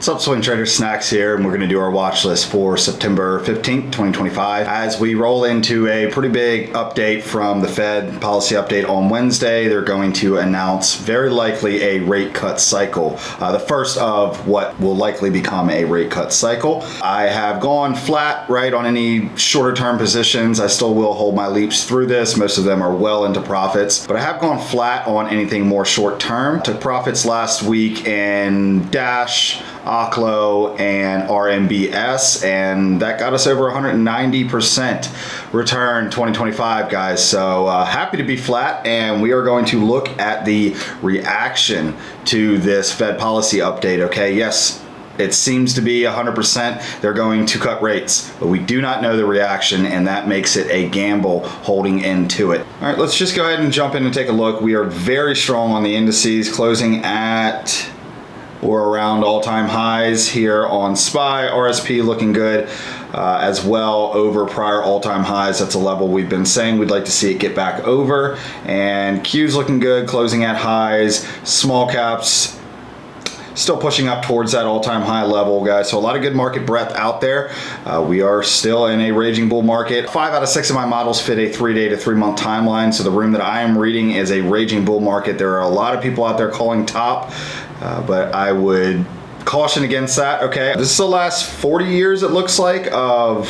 What's up, Swing Trader? Snacks here, and we're going to do our watch list for September 15th, 2025. As we roll into a pretty big update from the Fed policy update on Wednesday, they're going to announce very likely a rate cut cycle, the first of what will likely become a rate cut cycle. I have gone flat, right, on any shorter term positions. I still will hold my leaps through this. Most of them are well into profits, but I have gone flat on anything more short term. Took profits last week in Dash, Oklo, and RMBS, and that got us over 190% return 2025, guys. So happy to be flat, and we are going to look at the reaction to this Fed policy update. Okay, yes, it seems to be 100% they're going to cut rates, but we do not know the reaction, and that makes it a gamble holding into it. All right, let's just go ahead and jump in and take a look. We are very strong on the indices, closing at or around all-time highs here on SPY. RSP looking good as well over prior all-time highs. That's a level we've been saying we'd like to see it get back over. And Q's looking good, closing at highs. Small caps still pushing up towards that all-time high level, guys. So a lot of good market breadth out there. We are still in a raging bull market. 5 out of 6 of my models fit a 3-day to 3-month timeline. So the room that I am reading is a raging bull market. There are a lot of people out there calling top, but I would caution against that. Okay, this is the last 40 years, it looks like, of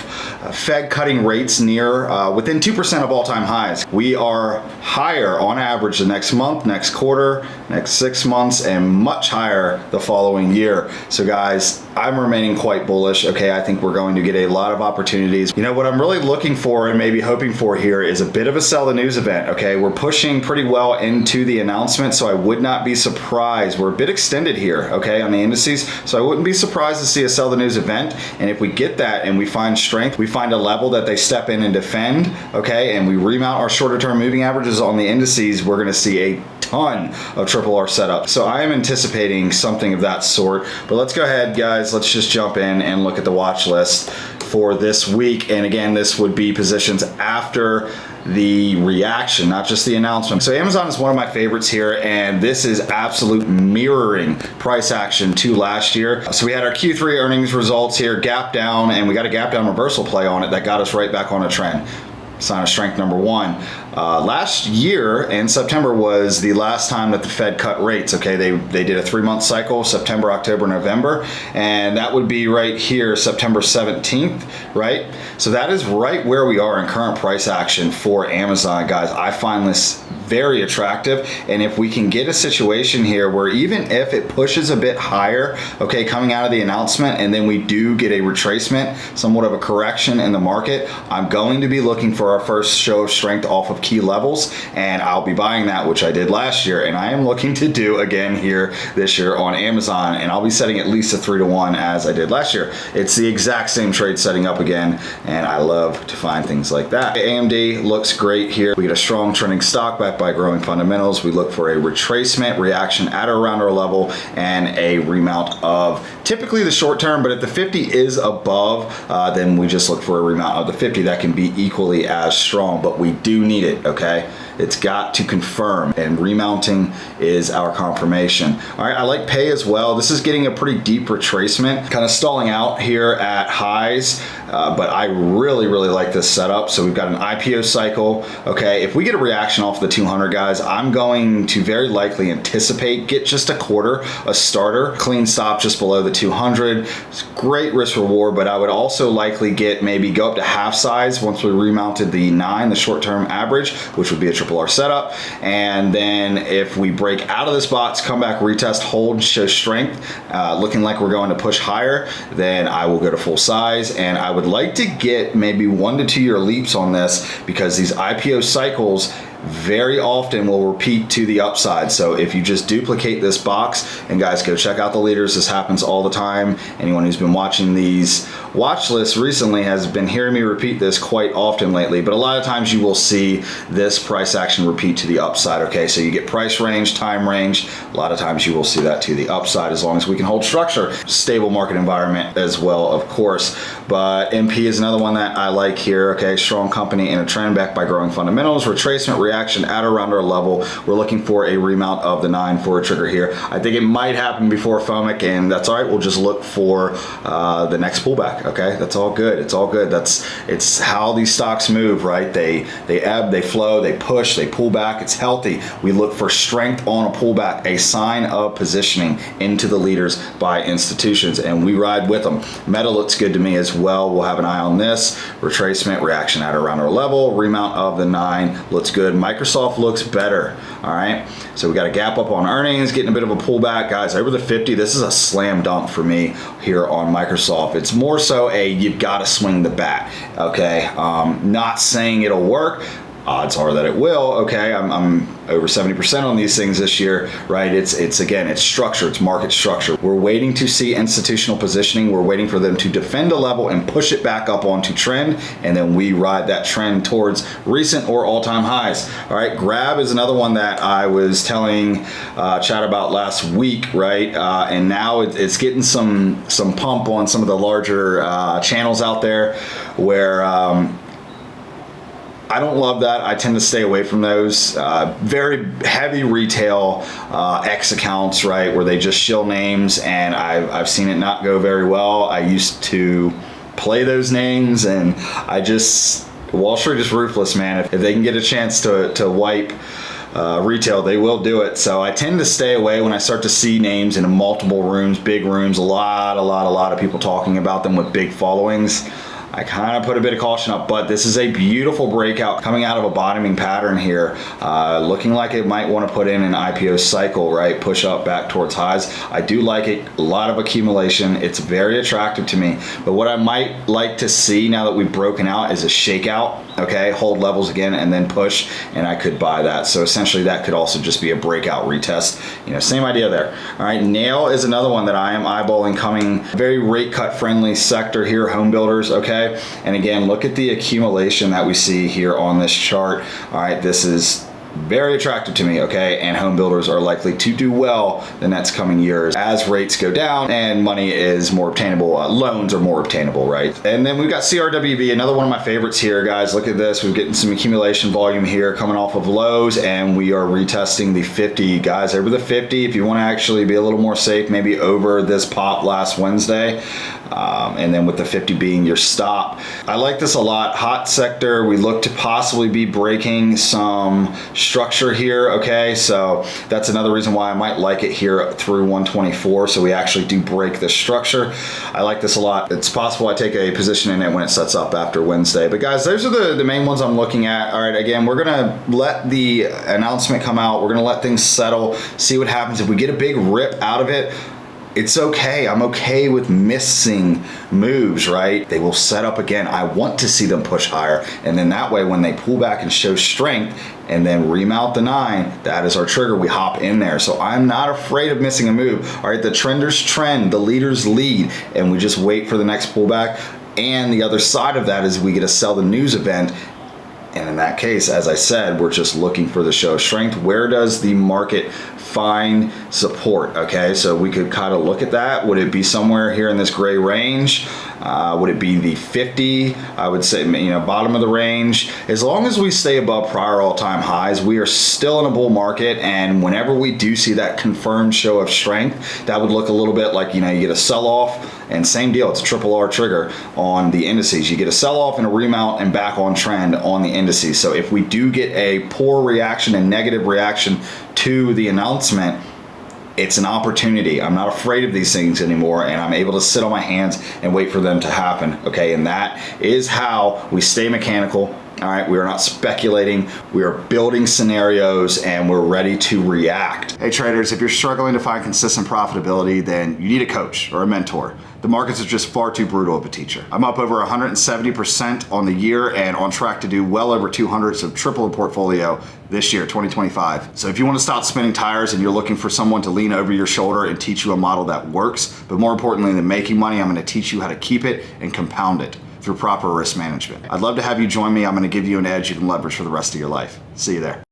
Fed cutting rates near within 2% of all-time highs. We are higher on average the next month, next quarter, next 6 months, and much higher the following year. So guys, I'm remaining quite bullish. Okay, I think we're going to get a lot of opportunities. You know, what I'm really looking for and maybe hoping for here is a bit of a sell the news event. Okay, we're pushing pretty well into the announcement, so I would not be surprised. We're a bit extended here, okay, on the indices, so I wouldn't be surprised to see a sell the news event. And if we get that and we find strength, we find a level that they step in and defend, okay, and we remount our shorter term moving averages on the indices, we're going to see a ton of triple R setup. So I am anticipating something of that sort. But let's go ahead, guys. Let's just jump in and look at the watch list for this week. And again, this would be positions after the reaction, not just the announcement. So Amazon is one of my favorites here, and this is absolute mirroring price action to last year. So we had our Q3 earnings results here, gap down, and we got a gap down reversal play on it that got us right back on a trend. Sign of strength number one. Last year in September was the last time that the Fed cut rates. Okay, they did a 3-month cycle, September, October, November, and that would be right here, September 17th, right? So that is right where we are in current price action for Amazon, guys. I find this very attractive, and if we can get a situation here where even if it pushes a bit higher, okay, coming out of the announcement, and then we do get a retracement, somewhat of a correction in the market, I'm going to be looking for our first show of strength off of key levels, and I'll be buying that, which I did last year, and I am looking to do again here this year on Amazon, and I'll be setting at least a 3-to-1 as I did last year. It's the exact same trade setting up again, and I love to find things like that. AMD looks great here. We get a strong trending stock backed by growing fundamentals. We look for a retracement reaction at or around our level and a remount of typically the short term, but if the 50 is above, then we just look for a remount of the 50. That can be equally as strong, but we do need it, okay? It's got to confirm, and remounting is our confirmation. All right, I like pay as well. This is getting a pretty deep retracement, kind of stalling out here at highs, but I really like this setup. So we've got an IPO cycle. Okay, if we get a reaction off the 200, guys, I'm going to very likely anticipate get just a quarter, a starter, clean stop just below the 200. It's great risk reward, but I would also likely get maybe go up to half size once we remounted the 9, the short-term average, which would be a triple R setup. And then if we break out of this box, come back, retest, hold, show strength, looking like we're going to push higher, then I will go to full size. And I would like to get maybe 1 to 2 year leaps on this, because these IPO cycles very often will repeat to the upside. So if you just duplicate this box, and guys, go check out the leaders, this happens all the time. Anyone who's been watching these watch lists recently has been hearing me repeat this quite often lately, but a lot of times you will see this price action repeat to the upside. Okay, so you get price range, time range, a lot of times you will see that to the upside, as long as we can hold structure. Stable market environment as well, of course. But MP is another one that I like here. Okay, strong company in a trend backed by growing fundamentals, retracement, reaction at around our level. We're looking for a remount of the 9 for a trigger here. I think it might happen before FOMIC, and that's all right. We'll just look for the next pullback, okay? That's all good. It's all good. It's how these stocks move, right? They ebb, they flow, they push, they pull back. It's healthy. We look for strength on a pullback, a sign of positioning into the leaders by institutions, and we ride with them. Meta looks good to me as well. We'll have an eye on this. Retracement, reaction at around our level, remount of the 9 looks good. Microsoft looks better, all right? So we got a gap up on earnings, getting a bit of a pullback. Guys, over the 50, this is a slam dunk for me here on Microsoft. It's more so you've got to swing the bat, okay? Not saying it'll work. Odds are that it will, okay? I'm over 70% on these things this year, right? It's structure, it's market structure. We're waiting to see institutional positioning. We're waiting for them to defend a level and push it back up onto trend, and then we ride that trend towards recent or all-time highs. All right, Grab is another one that I was telling Chad about last week, right? And now it's getting some pump on some of the larger channels out there where I don't love that. I tend to stay away from those. Very heavy retail X accounts, right, where they just shill names, and I've seen it not go very well. I used to play those names, and Wall Street is ruthless, man. If they can get a chance to wipe retail, they will do it. So I tend to stay away when I start to see names in multiple rooms, big rooms, a lot of people talking about them with big followings. I kind of put a bit of caution up, but this is a beautiful breakout coming out of a bottoming pattern here, looking like it might want to put in an IPO cycle, right? Push up back towards highs. I do like it, a lot of accumulation. It's very attractive to me, but what I might like to see now that we've broken out is a shakeout, okay? Hold levels again and then push, and I could buy that. So essentially that could also just be a breakout retest. Same idea there. All right, Nail is another one that I am eyeballing coming. Very rate cut friendly sector here, home builders, okay? And again, look at the accumulation that we see here on this chart. All right, this is very attractive to me, okay? And home builders are likely to do well the next coming years as rates go down and money is more obtainable. Loans are more obtainable, right? And then we've got CRWV, another one of my favorites here, guys. Look at this. We're getting some accumulation volume here coming off of lows, and we are retesting the 50. Guys, over the 50, if you want to actually be a little more safe, maybe over this pop last Wednesday, and then with the 50 being your stop. I like this a lot. Hot sector, we look to possibly be breaking some structure here, okay? So that's another reason why I might like it here through 124, so we actually do break this structure. I like this a lot. It's possible I take a position in it when it sets up after Wednesday. But guys, those are the main ones I'm looking at. All right, again, we're gonna let the announcement come out. We're gonna let things settle, see what happens. If we get a big rip out of it, it's okay. I'm okay with missing moves, right? They will set up again. I want to see them push higher. And then that way, when they pull back and show strength and then remount the 9, that is our trigger. We hop in there. So I'm not afraid of missing a move. All right, the trenders trend, the leaders lead, and we just wait for the next pullback. And the other side of that is we get to sell the news event. And in that case, as I said, we're just looking for the show of strength. Where does the market find support? Okay, so we could kind of look at that. Would it be somewhere here in this gray range? Would it be the 50? I would say, bottom of the range. As long as we stay above prior all-time highs, we are still in a bull market. And whenever we do see that confirmed show of strength, that would look a little bit like, you get a sell-off. And same deal, it's a triple R trigger on the indices. You get a sell-off and a remount and back on trend on the indices. So if we do get a poor reaction and negative reaction to the announcement, it's an opportunity. I'm not afraid of these things anymore, and I'm able to sit on my hands and wait for them to happen, okay? And that is how we stay mechanical. All right, we are not speculating, we are building scenarios, and we're ready to react. Hey traders, if you're struggling to find consistent profitability, then you need a coach or a mentor. The markets are just far too brutal of a teacher. I'm up over 170% on the year and on track to do well over 200, so triple the portfolio this year, 2025. So if you want to stop spinning tires and you're looking for someone to lean over your shoulder and teach you a model that works, but more importantly than making money, I'm going to teach you how to keep it and compound it through proper risk management. I'd love to have you join me. I'm going to give you an edge you can leverage for the rest of your life. See you there.